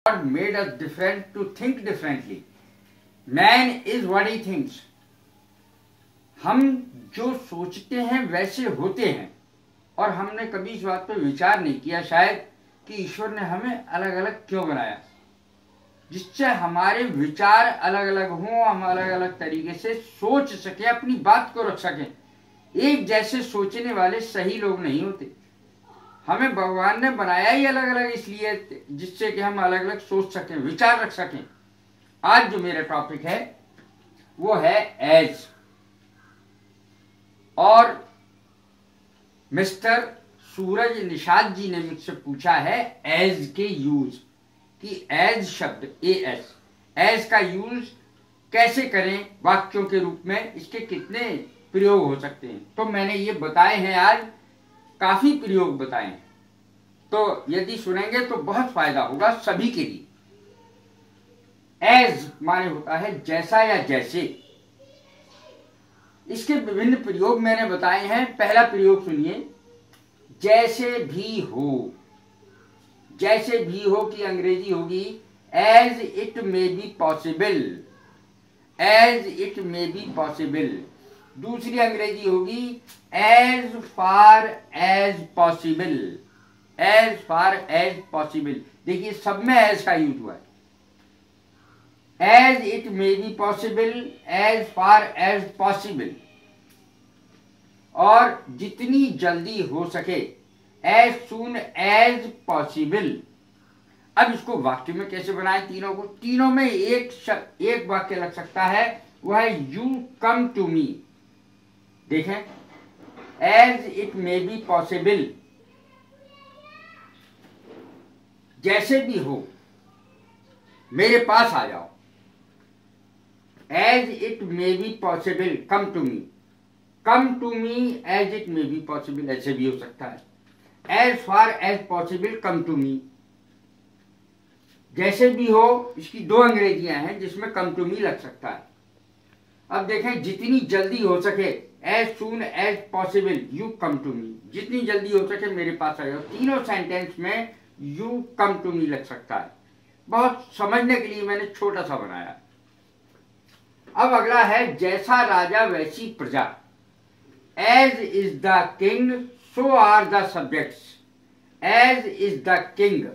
God made us different to think differently. Man is what he thinks. हम जो सोचते हैं वैसे होते हैं, और हमने कभी इस बात पर विचार नहीं किया शायद कि ईश्वर ने हमें अलग अलग क्यों बनाया, जिससे हमारे विचार अलग अलग हों, हम अलग अलग तरीके से सोच सके, अपनी बात को रख सकें। एक जैसे सोचने वाले सही लोग नहीं होते। हमें भगवान ने बनाया ही अलग अलग इसलिए जिससे कि हम अलग अलग सोच सकें, विचार रख सकें। आज जो मेरा टॉपिक है वो है एज, और मिस्टर सूरज निषाद जी ने मुझसे पूछा है एज के यूज, कि एज शब्द एज का यूज कैसे करें वाक्यों के रूप में, इसके कितने प्रयोग हो सकते हैं। तो मैंने ये बताए हैं, आज काफी प्रयोग बताए हैं, तो यदि सुनेंगे तो बहुत फायदा होगा सभी के लिए। एज माने होता है जैसा या जैसे। इसके विभिन्न प्रयोग मैंने बताए हैं। पहला प्रयोग सुनिए, जैसे भी हो। जैसे भी हो की अंग्रेजी होगी as it may be possible. As it may be possible. दूसरी अंग्रेजी होगी as far as possible. As far as possible. देखिए सब में एज का यूज हुआ है। As it may be possible, as far as possible, और जितनी जल्दी हो सके, एज सून एज पॉसिबल। अब इसको वाक्य में कैसे बनाए तीनों को? तीनों में एक वाक्य लग सकता है, वह है यू कम टू मी। देखें, as it may be possible, जैसे भी हो मेरे पास आ जाओ। As it may be possible come to me. Come to me as it may be possible, ऐसे भी हो सकता है। As far as possible come to me, जैसे भी हो, इसकी दो अंग्रेजियां हैं जिसमें कम टू मी लग सकता है। अब देखें, जितनी जल्दी हो सके, as soon as possible you come to me, जितनी जल्दी हो सके मेरे पास आ जाओ। तीनों सेंटेंस में यू कम टू मी लग सकता है। बहुत समझने के लिए मैंने छोटा सा बनाया। अब अगला है जैसा राजा वैसी प्रजा। As is the king so are the subjects. As is the king,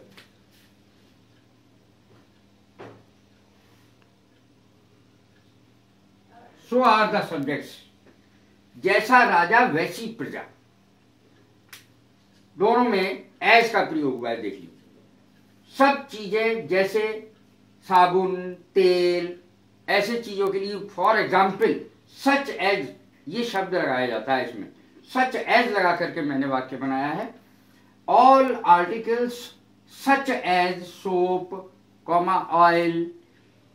so are the subjects. जैसा राजा वैसी प्रजा, दोनों में एज का प्रयोग हुआ है। देख लीजिए, सब चीजें जैसे साबुन, तेल, ऐसे चीजों के लिए फॉर एग्जाम्पल सच एज, ये शब्द लगाया जाता है इसमें। सच एज लगा करके मैंने वाक्य बनाया है। All articles such as soap, comma oil,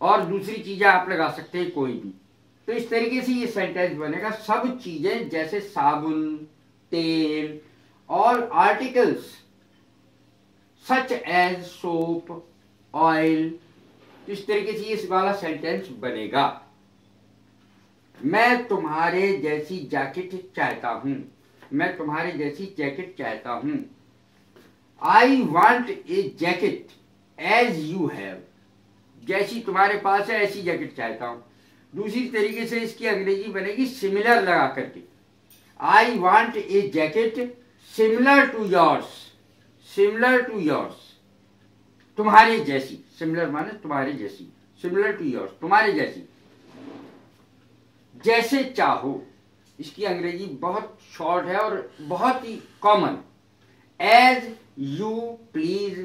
और दूसरी चीजें आप लगा सकते हैं कोई भी। तो इस तरीके से ये सेंटेंस बनेगा, सब चीजें जैसे साबुन, तेल, all articles such as soap, oil. इस तरीके से ये वाला सेंटेंस बनेगा। मैं तुम्हारे जैसी जैकेट चाहता हूं। मैं तुम्हारे जैसी जैकेट चाहता हूं। I want a jacket as you have. जैसी तुम्हारे पास है ऐसी जैकेट चाहता हूं। दूसरी तरीके से इसकी अंग्रेजी बनेगी सिमिलर लगा करके। I want a jacket similar to yours. Similar to yours, तुम्हारे जैसी। सिमिलर माने तुम्हारे जैसी, सिमिलर टू योर्स, तुम्हारे जैसी। जैसे चाहो, इसकी अंग्रेजी बहुत शॉर्ट है और बहुत ही common. As you please,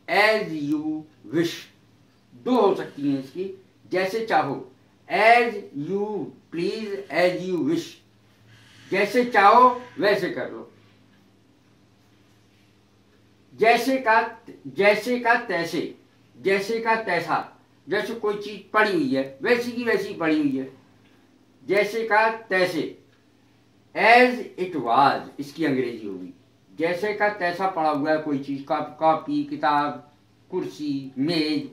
as you wish, दो हो सकती हैं इसकी। जैसे चाहो, as you please, as you wish, जैसे चाहो वैसे कर लो। जैसे का तैसे, जैसे का तैसा, जैसे कोई चीज पड़ी हुई है वैसी की वैसी पड़ी हुई है। जैसे का तैसे। एज इट वाज, इसकी अंग्रेजी होगी जैसे का तैसा पड़ा हुआ है कोई चीज, का कॉपी, किताब, कुर्सी, मेज।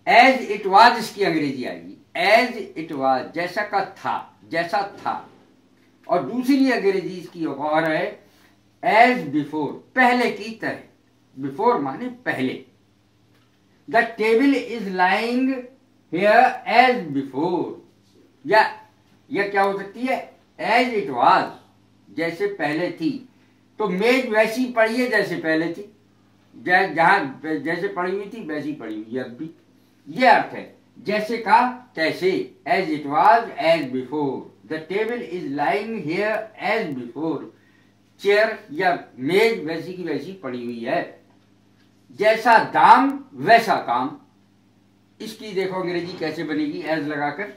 एज इट वाज इसकी अंग्रेजी आएगी। एज इट वाज, जैसा का था, जैसा था। और दूसरी अंग्रेजी इसकी और है एज बिफोर, पहले की तरह। बिफोर माने पहले, the table is lying here as before, या यह क्या हो सकती है, एज इट वाज, जैसे पहले थी। तो मेज वैसी पड़ी है जैसे पहले थी, जहां जैसे पड़ी हुई थी वैसी पड़ी हुई है अब भी। ये अर्थ है जैसे का तैसे, as it was as before, the table is lying here as before, chair या मेज वैसी की वैसी पड़ी हुई है। जैसा दाम वैसा काम, इसकी देखो अंग्रेजी कैसे बनेगी एज लगाकर,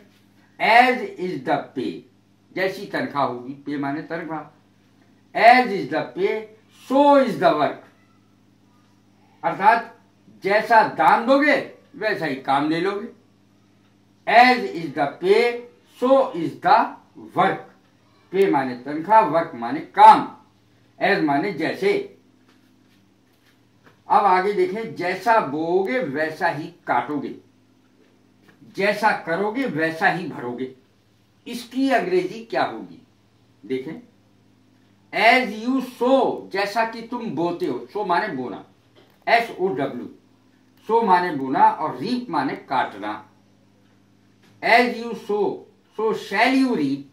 एज इज द पे, जैसी तनख्वाह होगी, पे माने तनख्वाह, as is the pay so is the work, अर्थात जैसा दाम दोगे वैसा ही काम ले लोगे। As is the pay so is the work, पे माने तनख्वाह, वर्क माने काम, एज माने जैसे। अब आगे देखें, जैसा बोओगे वैसा ही काटोगे, जैसा करोगे वैसा ही भरोगे, इसकी अंग्रेजी क्या होगी देखें। एज यू सो, जैसा कि तुम बोते हो, सो माने बोना, SOW, सो माने बोना और रीप माने काटना। As you sow, so shall you reap,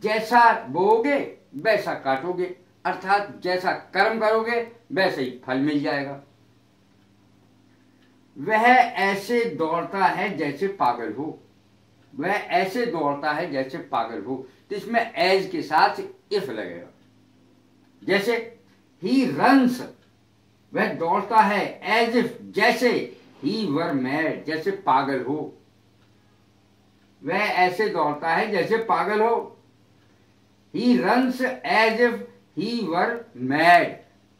जैसा बोओगे वैसा काटोगे, अर्थात जैसा कर्म करोगे वैसे ही फल मिल जाएगा। वह ऐसे दौड़ता है जैसे पागल हो, वह ऐसे दौड़ता है जैसे पागल हो, तो इसमें एज के साथ इफ लगेगा। जैसे ही रन्स, वह दौड़ता है, एज इफ, जैसे ही वर मैड, जैसे पागल हो, वह ऐसे दौड़ता है जैसे पागल हो। He runs as if he were mad,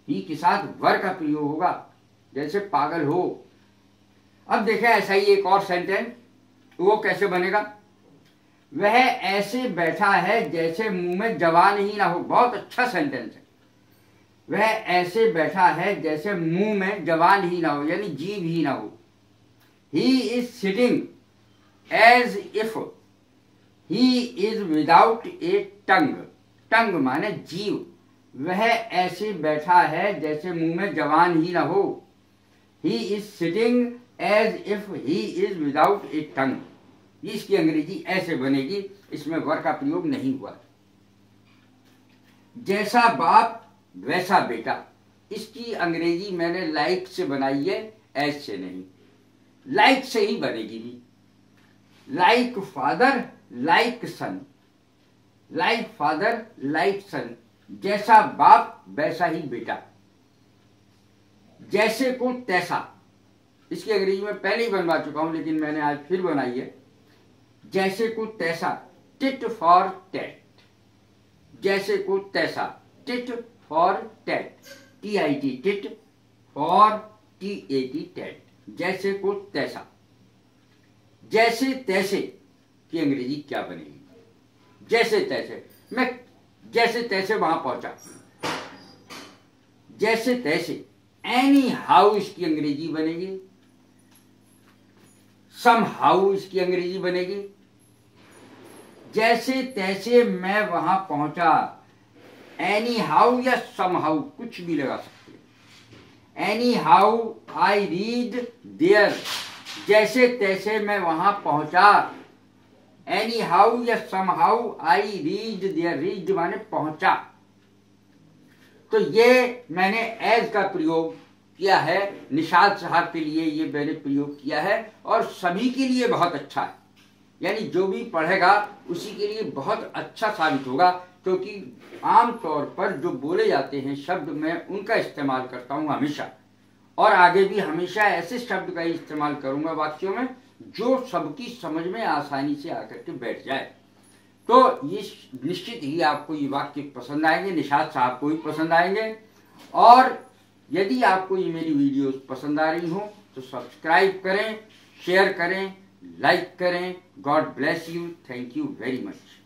he के साथ वर का प्रयोग होगा, जैसे पागल हो। अब देखें ऐसा ही एक और सेंटेंस, वो कैसे बनेगा। वह ऐसे बैठा है जैसे मुंह में जवान ही ना हो, बहुत अच्छा सेंटेंस है। वह ऐसे बैठा है जैसे मुंह में जवान ही ना हो, यानी जीभ ही ना हो। He is sitting as if he is without a tongue, tongue माने जीव, वह ऐसे बैठा है जैसे मुंह में जवान ही ना हो। He is sitting as if he is without a tongue, इसकी अंग्रेजी ऐसे बनेगी, इसमें वर का प्रयोग नहीं हुआ। जैसा बाप वैसा बेटा, इसकी अंग्रेजी मैंने लाइक से बनाई है, एज से नहीं, लाइक से ही बनेगी भी। लाइक फादर लाइक सन, लाइक फादर लाइक सन, जैसा बाप वैसा ही बेटा। जैसे को तैसा, इसकी अंग्रेजी में पहले ही बनवा चुका हूं लेकिन मैंने आज फिर बनाई है। जैसे को तैसा, टिट फॉर टैट, जैसे को तैसा, tit for tat, TIT tit, for TAT tat, जैसे को तैसा। जैसे तैसे की अंग्रेजी क्या बनेगी। जैसे तैसे, मैं जैसे तैसे वहां पहुंचा, जैसे तैसे। एनी हाउ इसकी अंग्रेजी बनेगी, सम हाउ इसकी अंग्रेजी बनेगी। जैसे तैसे मैं वहां पहुंचा, एनी हाउ या सम हाउ कुछ भी लगा सकते हैं। Anyhow I reached there, जैसे तैसे मैं वहां पहुंचा। एनी हाउ या somehow I reached there, reached माने पहुंचा। तो ये मैंने एज का प्रयोग किया है, निशाद साहब के लिए ये मैंने प्रयोग किया है और सभी के लिए बहुत अच्छा है, यानी जो भी पढ़ेगा उसी के लिए बहुत अच्छा साबित होगा, क्योंकि आमतौर पर जो बोले जाते हैं शब्द मैं उनका इस्तेमाल करता हूं हमेशा, और आगे भी हमेशा ऐसे शब्द का इस्तेमाल करूंगा वाक्यों में जो सबकी समझ में आसानी से आकर के बैठ जाए। तो ये निश्चित ही आपको ये वाक्य पसंद आएंगे, निशाद साहब को भी पसंद आएंगे। और यदि आपको ये मेरी वीडियोस पसंद आ रही हो तो सब्सक्राइब करें, शेयर करें, लाइक करें। God bless you, thank you very much.